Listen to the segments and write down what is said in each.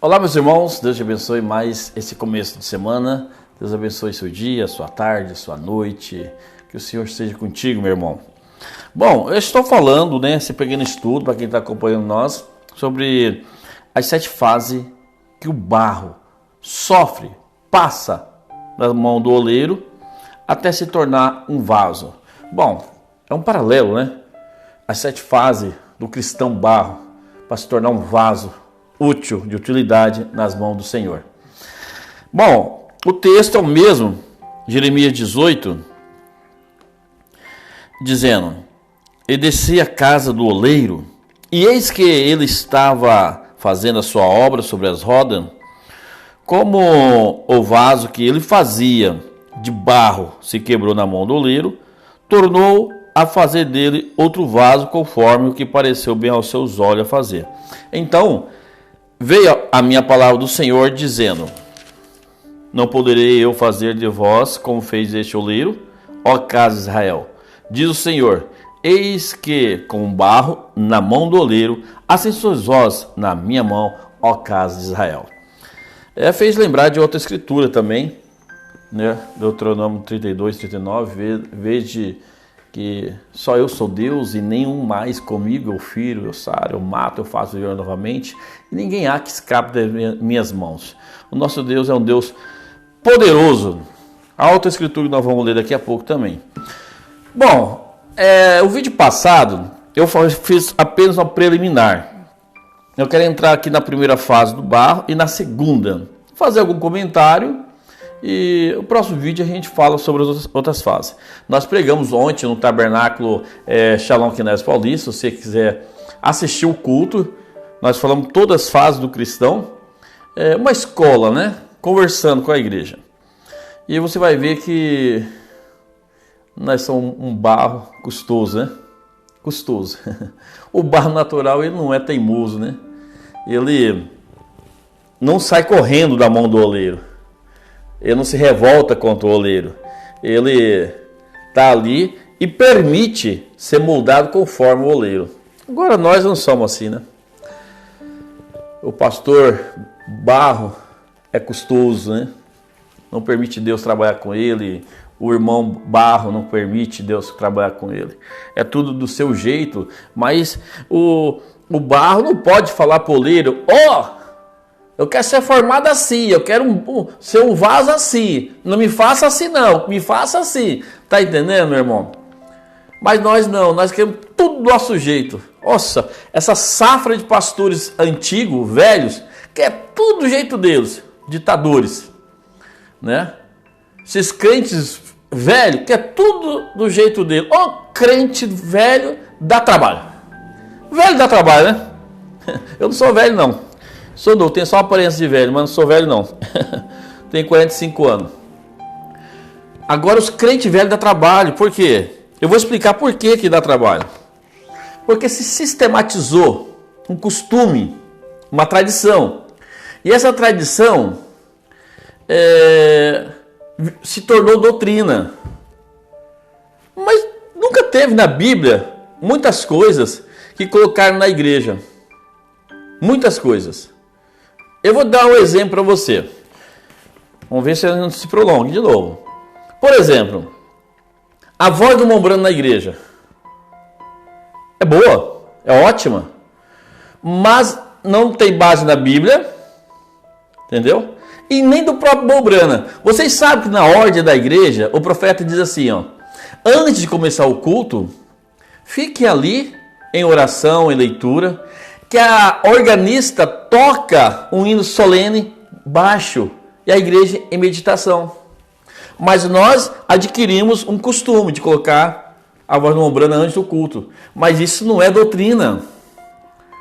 Olá, meus irmãos, Deus te abençoe mais esse começo de semana. Deus abençoe seu dia, sua tarde, sua noite. Que o Senhor esteja contigo, meu irmão. Bom, eu estou falando, esse pequeno estudo, para quem está acompanhando nós, sobre as 7 fases que o barro sofre, passa na mão do oleiro até se tornar um vaso. Bom, é um paralelo, As 7 fases do cristão barro para se tornar um vaso útil, de utilidade nas mãos do Senhor. Bom, o texto é o mesmo, Jeremias 18, dizendo: E desci à casa do oleiro, e eis que ele estava fazendo a sua obra sobre as rodas, como o vaso que ele fazia de barro se quebrou na mão do oleiro, tornou a fazer dele outro vaso conforme o que pareceu bem aos seus olhos a fazer. Então veio a minha palavra do Senhor dizendo: Não poderei eu fazer de vós como fez este oleiro, ó casa de Israel? Diz o Senhor: Eis que com barro na mão do oleiro, assim sois vós na minha mão, ó casa de Israel. Fez lembrar de outra escritura também, Deuteronômio 32, 39, veja que só eu sou Deus e nenhum mais comigo, eu firo, eu saro, eu mato, eu faço viver novamente, e ninguém há que escape das minhas mãos. O nosso Deus é um Deus poderoso. A outra escritura que nós vamos ler daqui a pouco também. Bom, o vídeo passado eu fiz apenas uma preliminar. Eu quero entrar aqui na primeira fase do barro e na segunda, fazer algum comentário. E o próximo vídeo a gente fala sobre as outras fases. Nós pregamos ontem no tabernáculo Shalom Quinés Paulista. Se você quiser assistir o culto, nós falamos todas as fases do cristão. Uma escola, conversando com a igreja. E você vai ver que nós somos um barro custoso, Custoso. O barro natural, ele não é teimoso, Ele não sai correndo da mão do oleiro. Ele não se revolta contra o oleiro. Ele está ali e permite ser moldado conforme o oleiro. Agora nós não somos assim, O pastor barro é custoso, Não permite Deus trabalhar com ele. O irmão barro não permite Deus trabalhar com ele. É tudo do seu jeito, mas o barro não pode falar para o oleiro: eu quero ser formado assim, eu quero ser um vaso assim. Não me faça assim não, me faça assim. Tá entendendo, meu irmão? Mas nós não, nós queremos tudo do nosso jeito. Nossa, essa safra de pastores antigos, velhos, quer tudo do jeito deles, ditadores, Esses crentes velhos, quer tudo do jeito dele. Crente velho dá trabalho. Velho dá trabalho, Eu não sou velho não. Sou novo, tenho só aparência de velho, mas não sou velho não. Tenho 45 anos. Agora os crentes velhos dá trabalho. Por quê? Eu vou explicar por que dá trabalho. Porque se sistematizou um costume, uma tradição. E essa tradição se tornou doutrina. Mas nunca teve na Bíblia muitas coisas que colocaram na igreja. Muitas coisas. Eu vou dar um exemplo para você. Vamos ver se não se prolongue de novo. Por exemplo, a voz do membrano na igreja é boa, é ótima, mas não tem base na Bíblia, entendeu? E nem do próprio membrana. Vocês sabem que na ordem da igreja, o profeta diz assim, antes de começar o culto, fique ali em oração, em leitura, que a organista toca um hino solene baixo e a igreja em meditação. Mas nós adquirimos um costume de colocar a voz do membrana antes do culto. Mas isso não é doutrina.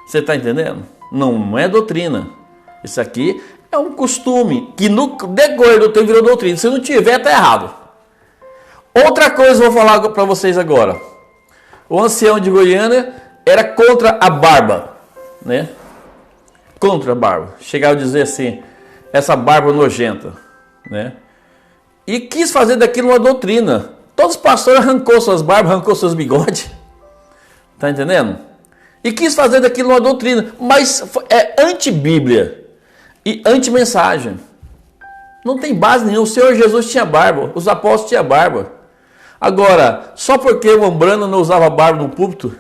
Você está entendendo? Não é doutrina. Isso aqui é um costume que no decorrer do tempo virou doutrina. Se não tiver, está errado. Outra coisa eu vou falar para vocês agora. O ancião de Goiânia era contra a barba. Contra a barba. Chegava a dizer assim: essa barba nojenta, E quis fazer daquilo uma doutrina. Todos os pastores arrancou suas barbas, arrancou seus bigodes. Tá entendendo? E quis fazer daquilo uma doutrina, mas é anti-bíblia. e anti-mensagem. Não tem base nenhuma. O Senhor Jesus tinha barba, os apóstolos tinham barba. Agora, só porque o Ambrano não usava barba no púlpito,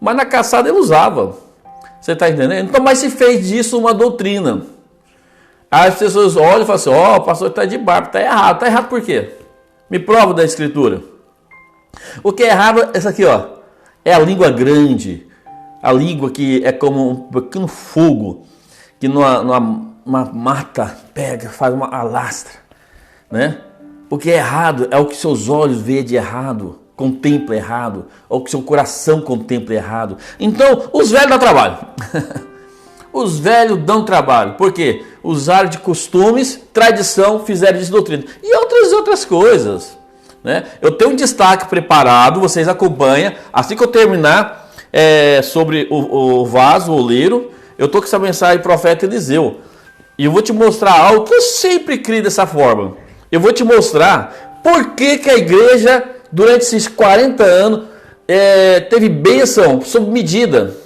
mas na caçada ele usava. Você está entendendo? Então, mas se fez disso uma doutrina. Aí as pessoas olham e falam assim, o pastor está de barba, está errado. Está errado por quê? Me prova da escritura. O que é errado é isso aqui, é a língua grande. A língua que é como um pequeno fogo, que numa mata pega, faz uma alastra, né? O que é errado é o que seus olhos veem de errado, contempla errado, ou o que seu coração contempla errado. Então, os velhos dão trabalho. Os velhos dão trabalho. Por quê? Usaram de costumes, tradição, fizeram de doutrina. E outras coisas, né? Eu tenho um destaque preparado, vocês acompanham. Assim que eu terminar sobre o vaso, o oleiro, eu estou com essa mensagem do profeta Eliseu. E eu vou te mostrar algo que eu sempre criei dessa forma. Eu vou te mostrar por que a igreja, durante esses 40 anos, teve bênção sob medida.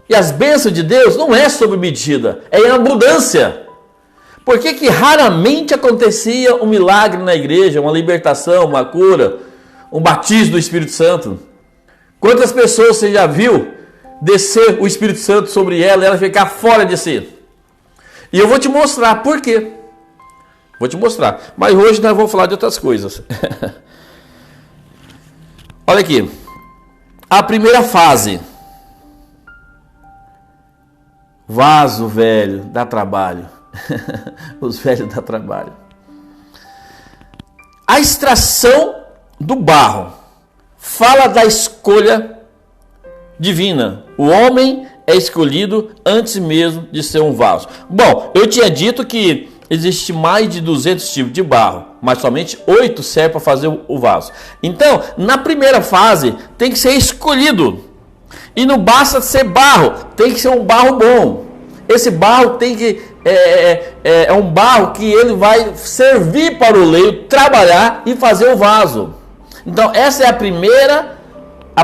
E as bênçãos de Deus não é sob medida, é em abundância. Por que raramente acontecia um milagre na igreja, uma libertação, uma cura, um batismo do Espírito Santo? Quantas pessoas você já viu descer o Espírito Santo sobre ela e ela ficar fora de si? E eu vou te mostrar por quê. Vou te mostrar. Mas hoje nós vamos falar de outras coisas. Olha aqui. A primeira fase. Vaso velho, dá trabalho. Os velhos dá trabalho. A extração do barro fala da escolha divina. O homem é escolhido antes mesmo de ser um vaso. Bom, eu tinha dito que existe mais de 200 tipos de barro, mas somente 8 servem para fazer o vaso. Então, na primeira fase, tem que ser escolhido. E não basta ser barro, tem que ser um barro bom. Esse barro tem que é um barro que ele vai servir para o oleiro trabalhar e fazer o vaso. Então, essa é a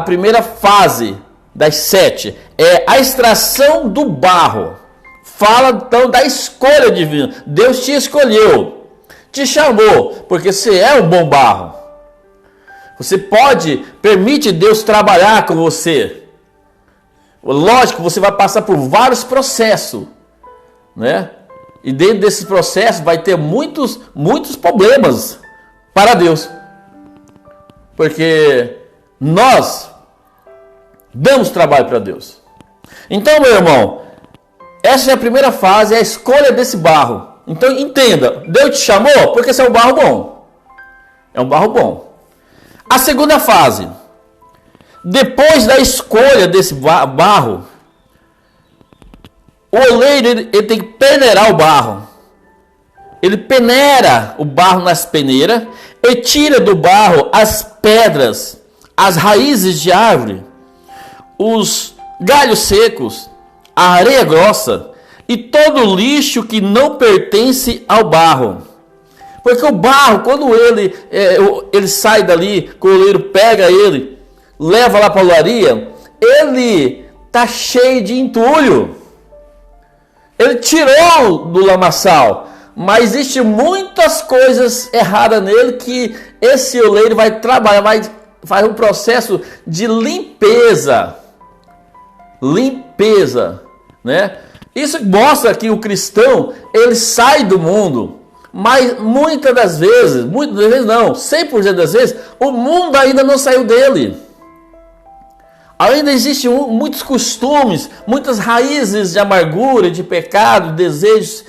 primeira fase das 7. É a extração do barro. Fala então da escolha divina. Deus te escolheu, te chamou, porque você é um bom barro. Você permite Deus trabalhar com você. Lógico, você vai passar por vários processos, né? E dentro desses processos vai ter muitos problemas para Deus. Porque nós damos trabalho para Deus. Então, meu irmão, essa é a primeira fase, é a escolha desse barro. Então, entenda, Deus te chamou porque você é um barro bom. É um barro bom. A segunda fase, depois da escolha desse barro, o oleiro ele tem que peneirar o barro. Ele peneira o barro nas peneiras e tira do barro as pedras, as raízes de árvore, os galhos secos, a areia grossa e todo o lixo que não pertence ao barro. Porque o barro, quando ele sai dali, o oleiro pega ele, leva lá para a olaria, ele está cheio de entulho. Ele tirou do lamaçal, mas existe muitas coisas erradas nele que esse oleiro vai trabalhar, faz um processo de limpeza. Né? Isso mostra que o cristão, ele sai do mundo, mas muitas das vezes não, 100% das vezes, o mundo ainda não saiu dele. Ainda existem muitos costumes, muitas raízes de amargura, de pecado, desejos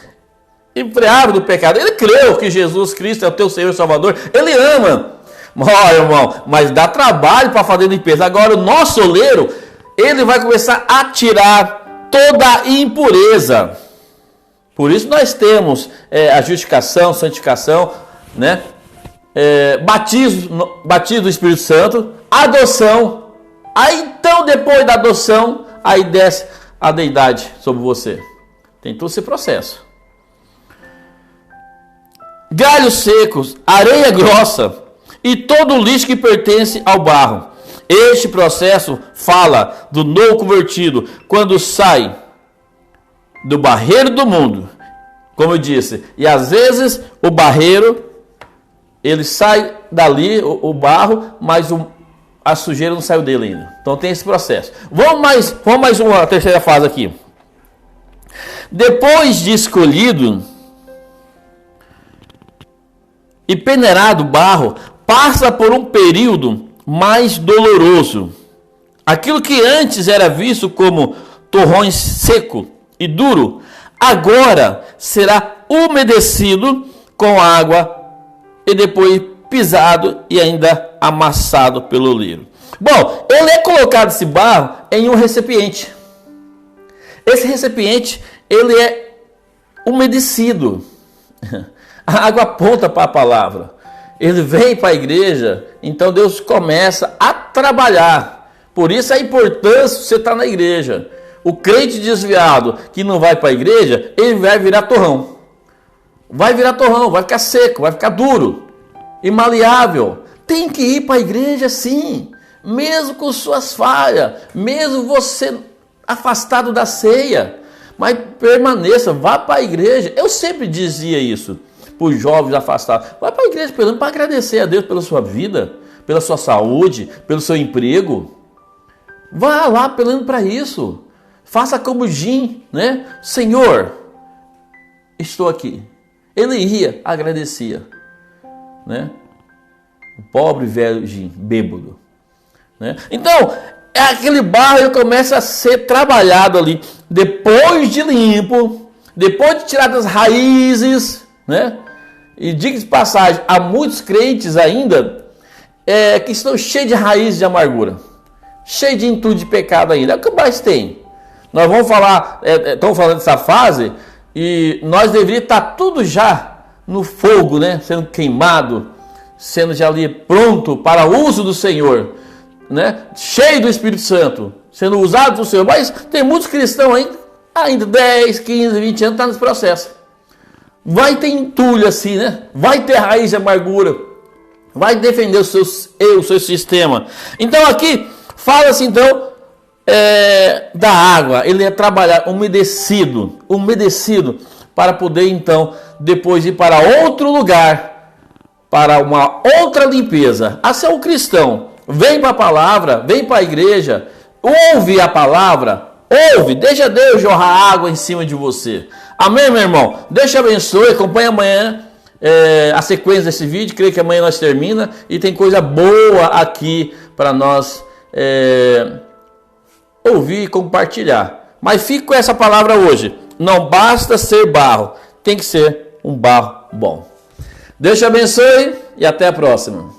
enfreáveis do pecado. Ele creu que Jesus Cristo é o teu Senhor e Salvador, ele ama. Olha, irmão, mas dá trabalho para fazer limpeza. Agora o nosso oleiro, ele vai começar a tirar toda a impureza. Por isso nós temos a justificação, santificação, né? Batismo do Espírito Santo, adoção. Aí então, depois da adoção, aí desce a deidade sobre você. Tem todo esse processo. Galhos secos, areia grossa e todo o lixo que pertence ao barro. Este processo fala do novo convertido, quando sai do barreiro do mundo, como eu disse. E às vezes o barreiro, ele sai dali, o barro, mas a sujeira não saiu dele ainda. Então tem esse processo. Vamos mais uma terceira fase aqui. Depois de escolhido e peneirado o barro, passa por um período mais doloroso. Aquilo que antes era visto como torrões seco e duro, agora será umedecido com água e depois pisado e ainda amassado pelo oleiro. Bom, ele é colocado esse barro em um recipiente. Esse recipiente, ele é umedecido. A água aponta para a palavra. Ele vem para a igreja, então Deus começa a trabalhar. Por isso a importância de você estar na igreja. O crente desviado que não vai para a igreja, ele vai virar torrão. Vai virar torrão, vai ficar seco, vai ficar duro, imaleável. Tem que ir para a igreja sim, mesmo com suas falhas, mesmo você afastado da ceia. Mas permaneça, vá para a igreja. Eu sempre dizia isso para os jovens afastados. Vai para a igreja para agradecer a Deus pela sua vida, pela sua saúde, pelo seu emprego. Vá lá apelando para isso. Faça como Jim, né? Senhor, estou aqui. Ele ia, agradecia, né? O pobre velho Jim, bêbado, né? Então, é aquele barro, ele começa a ser trabalhado ali, depois de limpo, depois de tirar das raízes, né? E diga de passagem, há muitos crentes ainda que estão cheios de raízes de amargura, cheios de intuito de pecado ainda. É o que mais tem. Nós vamos falar, estamos falando dessa fase, e nós deveríamos estar tudo já no fogo, né? Sendo queimado, sendo já ali pronto para o uso do Senhor, né? Cheio do Espírito Santo, sendo usado do Senhor. Mas tem muitos cristãos ainda 10, 15, 20 anos, está nesse processo. Vai ter entulho assim, né? Vai ter raiz de amargura, vai defender o seu sistema. Então aqui fala-se então da água. Ele é trabalhar umedecido para poder então depois ir para outro lugar, para uma outra limpeza. Assim é o cristão. Vem para a palavra, vem para a igreja, ouve a palavra, deixa Deus jorrar água em cima de você. Amém, meu irmão? Deus te abençoe, acompanhe amanhã a sequência desse vídeo, creio que amanhã nós termina e tem coisa boa aqui para nós ouvir e compartilhar. Mas fique com essa palavra hoje. Não basta ser barro, tem que ser um barro bom. Deus te abençoe e até a próxima.